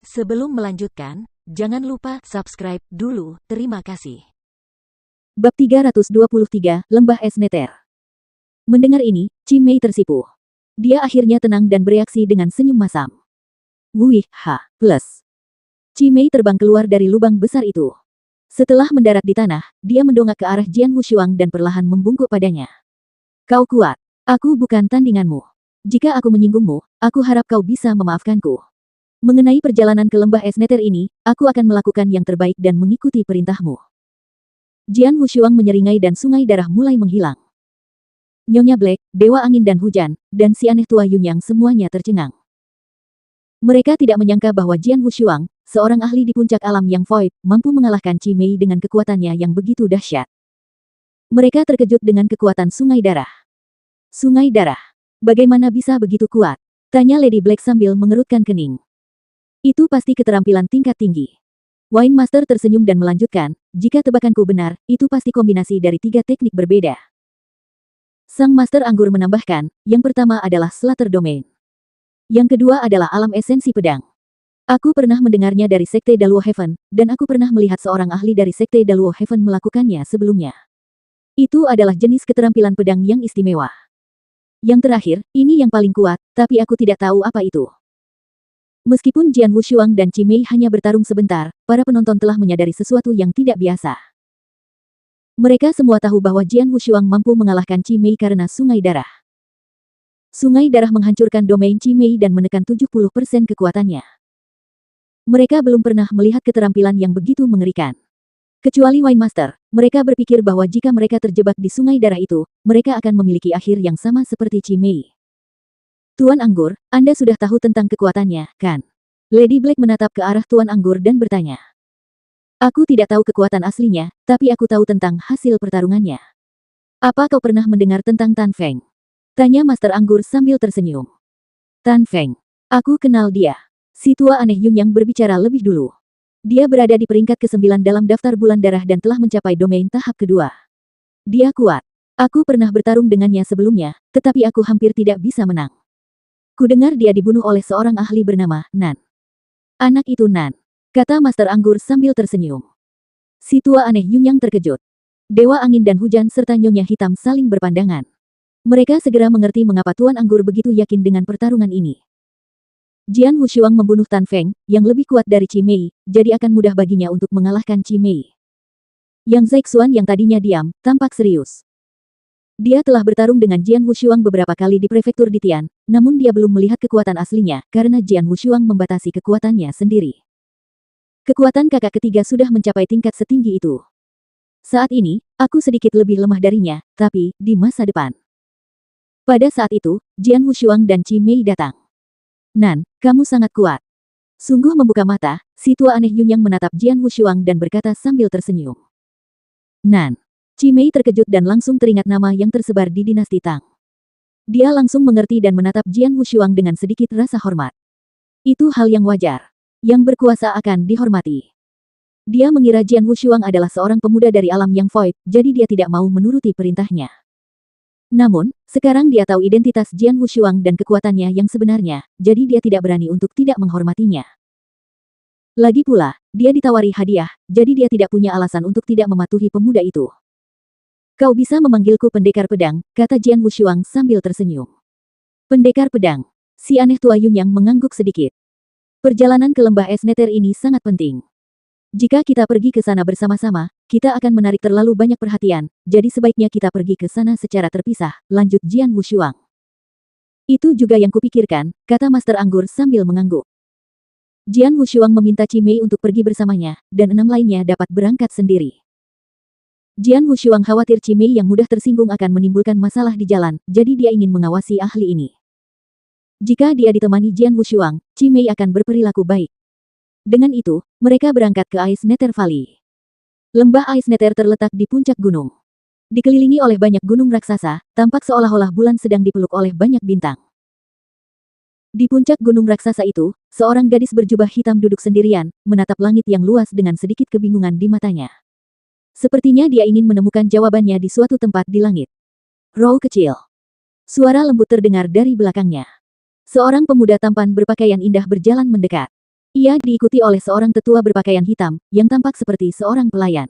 Sebelum melanjutkan, jangan lupa subscribe dulu. Terima kasih. Bab 323, Lembah Es Neter. Mendengar ini, Chimei tersipu. Dia akhirnya tenang dan bereaksi dengan senyum masam. Wih, ha, plus. Chimei terbang keluar dari lubang besar itu. Setelah mendarat di tanah, dia mendongak ke arah Jian Wushuang dan perlahan membungkuk padanya. Kau kuat. Aku bukan tandinganmu. Jika aku menyinggungmu, aku harap kau bisa memaafkanku. Mengenai perjalanan ke lembah es neter ini, aku akan melakukan yang terbaik dan mengikuti perintahmu. Jian Wushuang menyeringai dan sungai darah mulai menghilang. Nyonya Black, Dewa Angin dan Hujan, dan si aneh tua Yunyang semuanya tercengang. Mereka tidak menyangka bahwa Jian Wushuang, seorang ahli di puncak alam yang void, mampu mengalahkan Chimei dengan kekuatannya yang begitu dahsyat. Mereka terkejut dengan kekuatan sungai darah. Sungai darah. Bagaimana bisa begitu kuat? Tanya Lady Black sambil mengerutkan kening. Itu pasti keterampilan tingkat tinggi. Wine Master tersenyum dan melanjutkan, jika tebakanku benar, itu pasti kombinasi dari 3 teknik berbeda. Sang Master Anggur menambahkan, yang pertama adalah Slater Domain. Yang kedua adalah alam esensi pedang. Aku pernah mendengarnya dari Sekte Daluo Heaven, dan aku pernah melihat seorang ahli dari Sekte Daluo Heaven melakukannya sebelumnya. Itu adalah jenis keterampilan pedang yang istimewa. Yang terakhir, ini yang paling kuat, tapi aku tidak tahu apa itu. Meskipun Jian Wushuang dan Chimei hanya bertarung sebentar, para penonton telah menyadari sesuatu yang tidak biasa. Mereka semua tahu bahwa Jian Wushuang mampu mengalahkan Chimei karena sungai darah. Sungai darah menghancurkan domain Chimei dan menekan 70% kekuatannya. Mereka belum pernah melihat keterampilan yang begitu mengerikan. Kecuali Wine Master, mereka berpikir bahwa jika mereka terjebak di sungai darah itu, mereka akan memiliki akhir yang sama seperti Chimei. Tuan Anggur, Anda sudah tahu tentang kekuatannya, kan? Lady Black menatap ke arah Tuan Anggur dan bertanya. Aku tidak tahu kekuatan aslinya, tapi aku tahu tentang hasil pertarungannya. Apa kau pernah mendengar tentang Tan Feng? Tanya Master Anggur sambil tersenyum. Tan Feng. Aku kenal dia. Si tua aneh Yunyang berbicara lebih dulu. Dia berada di peringkat ke-9 dalam daftar bulan darah dan telah mencapai domain tahap kedua. Dia kuat. Aku pernah bertarung dengannya sebelumnya, tetapi aku hampir tidak bisa menang. Kudengar dia dibunuh oleh seorang ahli bernama Nan. Anak itu Nan, kata Master Anggur sambil tersenyum. Si tua aneh Yunyang terkejut. Dewa Angin dan Hujan serta Nyonya Hitam saling berpandangan. Mereka segera mengerti mengapa Tuan Anggur begitu yakin dengan pertarungan ini. Jian Wushuang membunuh Tan Feng, yang lebih kuat dari Chimei, jadi akan mudah baginya untuk mengalahkan Chimei. Yang Zeixuan yang tadinya diam, tampak serius. Dia telah bertarung dengan Jian Wushuang beberapa kali di prefektur Ditian, namun dia belum melihat kekuatan aslinya karena Jian Wushuang membatasi kekuatannya sendiri. Kekuatan kakak ketiga sudah mencapai tingkat setinggi itu. Saat ini, aku sedikit lebih lemah darinya, tapi di masa depan. Pada saat itu, Jian Wushuang dan Chimei datang. Nan, kamu sangat kuat. Sungguh membuka mata, si tua aneh Yunyang menatap Jian Wushuang dan berkata sambil tersenyum. Nan. Chimei terkejut dan langsung teringat nama yang tersebar di dinasti Tang. Dia langsung mengerti dan menatap Jian Wushuang dengan sedikit rasa hormat. Itu hal yang wajar. Yang berkuasa akan dihormati. Dia mengira Jian Wushuang adalah seorang pemuda dari alam yang void, jadi dia tidak mau menuruti perintahnya. Namun, sekarang dia tahu identitas Jian Wushuang dan kekuatannya yang sebenarnya, jadi dia tidak berani untuk tidak menghormatinya. Lagi pula, dia ditawari hadiah, jadi dia tidak punya alasan untuk tidak mematuhi pemuda itu. Kau bisa memanggilku pendekar pedang, kata Jian Wushuang sambil tersenyum. Pendekar pedang. Si aneh tua Yunyang mengangguk sedikit. Perjalanan ke lembah es neter ini sangat penting. Jika kita pergi ke sana bersama-sama, kita akan menarik terlalu banyak perhatian, jadi sebaiknya kita pergi ke sana secara terpisah, lanjut Jian Wushuang. Itu juga yang kupikirkan, kata Master Anggur sambil mengangguk. Jian Wushuang meminta Chimei untuk pergi bersamanya, dan 6 lainnya dapat berangkat sendiri. Jian Wushuang khawatir Chimei yang mudah tersinggung akan menimbulkan masalah di jalan, jadi dia ingin mengawasi ahli ini. Jika dia ditemani Jian Wushuang, Chimei akan berperilaku baik. Dengan itu, mereka berangkat ke Ice Nether Valley. Lembah Ice Nether terletak di puncak gunung. Dikelilingi oleh banyak gunung raksasa, tampak seolah-olah bulan sedang dipeluk oleh banyak bintang. Di puncak gunung raksasa itu, seorang gadis berjubah hitam duduk sendirian, menatap langit yang luas dengan sedikit kebingungan di matanya. Sepertinya dia ingin menemukan jawabannya di suatu tempat di langit. Row kecil. Suara lembut terdengar dari belakangnya. Seorang pemuda tampan berpakaian indah berjalan mendekat. Ia diikuti oleh seorang tetua berpakaian hitam, yang tampak seperti seorang pelayan.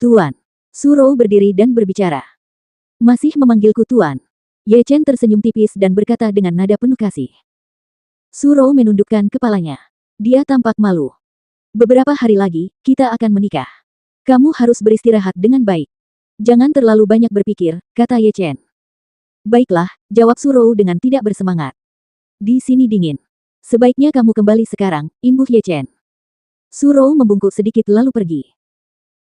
Tuan. Surou berdiri dan berbicara. Masih memanggilku Tuan. Ye Chen tersenyum tipis dan berkata dengan nada penuh kasih. Surou menundukkan kepalanya. Dia tampak malu. Beberapa hari lagi, kita akan menikah. Kamu harus beristirahat dengan baik. Jangan terlalu banyak berpikir, kata Ye Chen. Baiklah, jawab Surou dengan tidak bersemangat. Di sini dingin. Sebaiknya kamu kembali sekarang, imbuh Ye Chen. Surou membungkuk sedikit lalu pergi.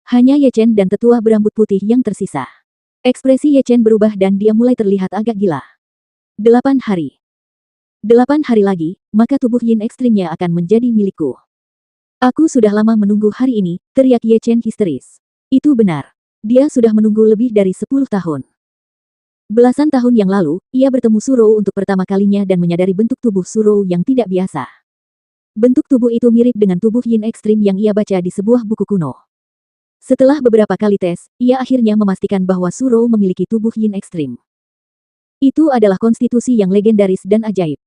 Hanya Ye Chen dan tetua berambut putih yang tersisa. Ekspresi Ye Chen berubah dan dia mulai terlihat agak gila. 8 hari. 8 hari lagi, maka tubuh yin ekstrimnya akan menjadi milikku. Aku sudah lama menunggu hari ini, teriak Ye Chen histeris. Itu benar. Dia sudah menunggu lebih dari 10 tahun. Belasan tahun yang lalu, ia bertemu Surou untuk pertama kalinya dan menyadari bentuk tubuh Surou yang tidak biasa. Bentuk tubuh itu mirip dengan tubuh yin ekstrim yang ia baca di sebuah buku kuno. Setelah beberapa kali tes, ia akhirnya memastikan bahwa Surou memiliki tubuh yin ekstrim. Itu adalah konstitusi yang legendaris dan ajaib.